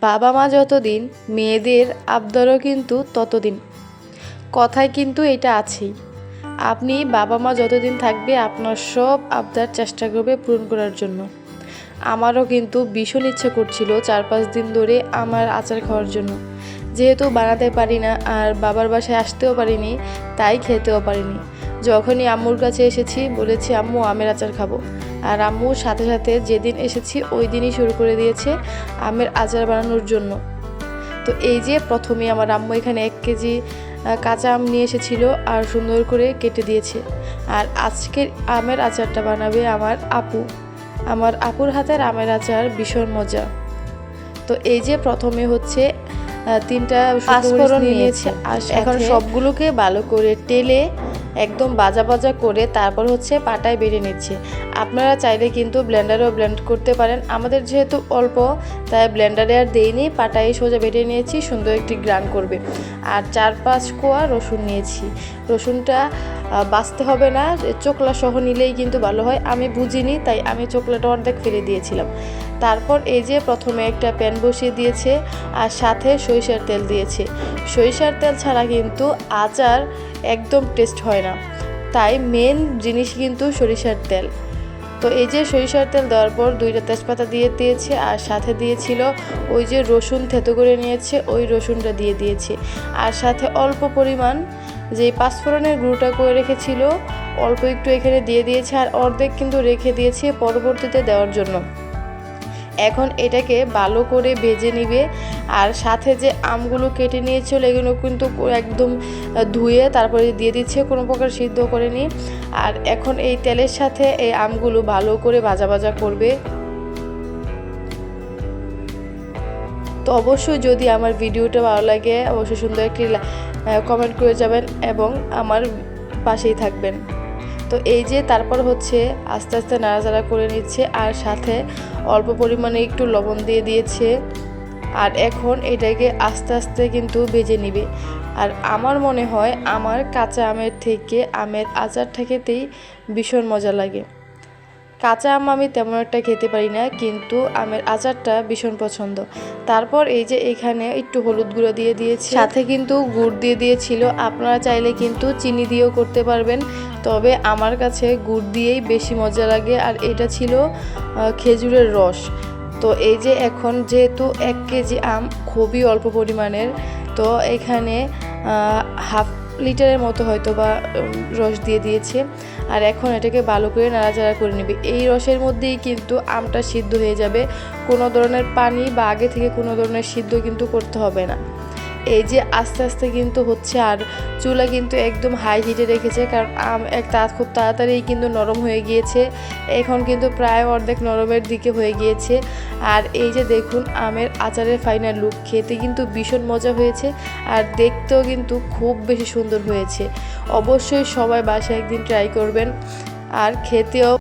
বাবা মা যতদিন মেয়েদের আবদারও কিন্তু ততদিন। কথায় কিন্তু এটা আছেই। আপনি বাবা মা যতদিন থাকবে আপনার সব আবদার চেষ্টা করবে পূরণ করার জন্য। আমারও কিন্তু ভীষণ ইচ্ছে করছিল 4-5 দিন ধরে আমার আচার খাওয়ার জন্য। যেহেতু বানাতে পারি না আর বাবার বাসায় আসতেও পারিনি, তাই খেতেও পারিনি। যখনই আম্মুর কাছে এসেছি বলেছি আম্মু আমের আচার খাবো, আর আম্মুর সাথে সাথে যেদিন এসেছি ওই দিনই শুরু করে দিয়েছে আমের আচার বানানোর জন্য। তো এই যে প্রথমে আমার আম্মু এখানে 1 কেজি কাঁচা আম নিয়ে এসেছিলো আর সুন্দর করে কেটে দিয়েছে। আর আজকের আমের আচারটা বানাবে আমার আপু। আমার আপুর হাতের আমের আচার ভীষণ মজা। তো এই যে প্রথমে হচ্ছে 3টা পাঁচফোড়ন নিয়েছে আর এখন সবগুলোকে ভালো করে টেলে একদম বাজা বাজা করে তারপর হচ্ছে পাটায় বেটে নিচ্ছে। আপনারা চাইলে কিন্তু ব্লেন্ডারেও ব্লেন্ড করতে পারেন। আমাদের যেহেতু অল্প তাই ব্লেন্ডারে আর দেইনি, পাটায় সোজা বেটে নিয়েছি, সুন্দর একটি গ্রাইন্ড করবে। আর 4-5 কোয়া রসুন নিয়েছি। রসুনটা বাছতে হবে না, চোকলা সহ নিলেই কিন্তু ভালো হয়। আমি বুঝিনি তাই আমি চোকলাটা অর্ধেক ফেলে দিয়েছিলাম। তারপর এই যে প্রথমে একটা প্যান বসিয়ে দিয়েছে আর সাথে সরিষার তেল দিয়েছে। সরিষার তেল ছাড়া কিন্তু আচার একদম টেস্ট হয় না, তাই মেন জিনিস কিন্তু সরিষার তেল। তো এই যে সরিষার তেল দেওয়ার পর 2টা তেজপাতা দিয়ে দিয়েছে আর সাথে দিয়েছিল ওই যে রসুন থেতো করে নিয়েছে ওই রসুনটা দিয়ে দিয়েছে। আর সাথে অল্প পরিমাণ যে পাঁচফোড়নের গুঁড়োটা করে রেখেছিল অল্প একটু এখানে দিয়ে দিয়েছে, আর অর্ধেক কিন্তু রেখে দিয়েছে পরবর্তীতে দেওয়ার জন্য। এখন এটাকে ভালো করে ভেজে নিবে। আর সাথে যে আমগুলো কেটে নিয়েছিল এগুলো কিন্তু একদম ধুয়ে তারপরে দিয়ে দিচ্ছে, কোনো প্রকার সিদ্ধ করেনি। আর এখন এই তেলের সাথে এই আমগুলো ভালো করে ভাজা ভাজা করবে। তো অবশ্যই যদি আমার ভিডিওটা ভালো লাগে অবশ্যই সুন্দর একটি কমেন্ট করে যাবেন এবং আমার পাশেই থাকবেন। তো এই যে তারপর হচ্ছে আস্তে আস্তে নাড়াচাড়া করে নিচ্ছে আর সাথে অল্প পরিমাণে একটু লবণ দিয়ে দিয়েছে। আর এখন এটাকে আস্তে আস্তে কিন্তু ভেজে নিবে। আর আমার মনে হয় আমার কাঁচা আমের থেকে আমের আচারটা খেতেই ভীষণ মজা লাগে। কাঁচা আম আমি তেমন একটা খেতে পারি না, কিন্তু আমের আচারটা ভীষণ পছন্দ। তারপর এই যে এখানে একটু হলুদ গুঁড়ো দিয়ে দিয়েছি, সাথে কিন্তু গুড় দিয়ে দিয়েছিল। আপনারা চাইলে কিন্তু চিনি দিয়েও করতে পারবেন, তবে আমার কাছে গুড় দিয়েই বেশি মজা লাগে। আর এটা ছিল খেজুরের রস। তো এই যে এখন যেহেতু 1 কেজি আম খুবই অল্প পরিমাণের, তো এখানে হাফ লিটারের মতো হয়তো বা রস দিয়ে দিয়েছে। আর এখন এটাকে ভালো করে নাড়াচাড়া করে নেবে। এই রসের মধ্যেই কিন্তু আমটা সিদ্ধ হয়ে যাবে, কোনো ধরনের পানি বা আগে থেকে কোনো ধরনের সিদ্ধ কিন্তু করতে হবে না। এই যে আস্তে আস্তে কিন্তু হচ্ছে। আর চুলা কিন্তু একদম হাই হিটে রেখেছে, কারণ আম খুব তাড়াতাড়ি কিন্তু নরম হয়ে গিয়েছে। এখন কিন্তু প্রায় অর্ধেক নরমের দিকে হয়ে গিয়েছে। আর এই যে দেখুন আমের আচারের ফাইনাল লুক, খেতে কিন্তু ভীষণ মজা হয়েছে আর দেখতেও কিন্তু খুব বেশি সুন্দর হয়েছে। অবশ্যই সবাই বাসায় একদিন ট্রাই করবেন আর খেতেও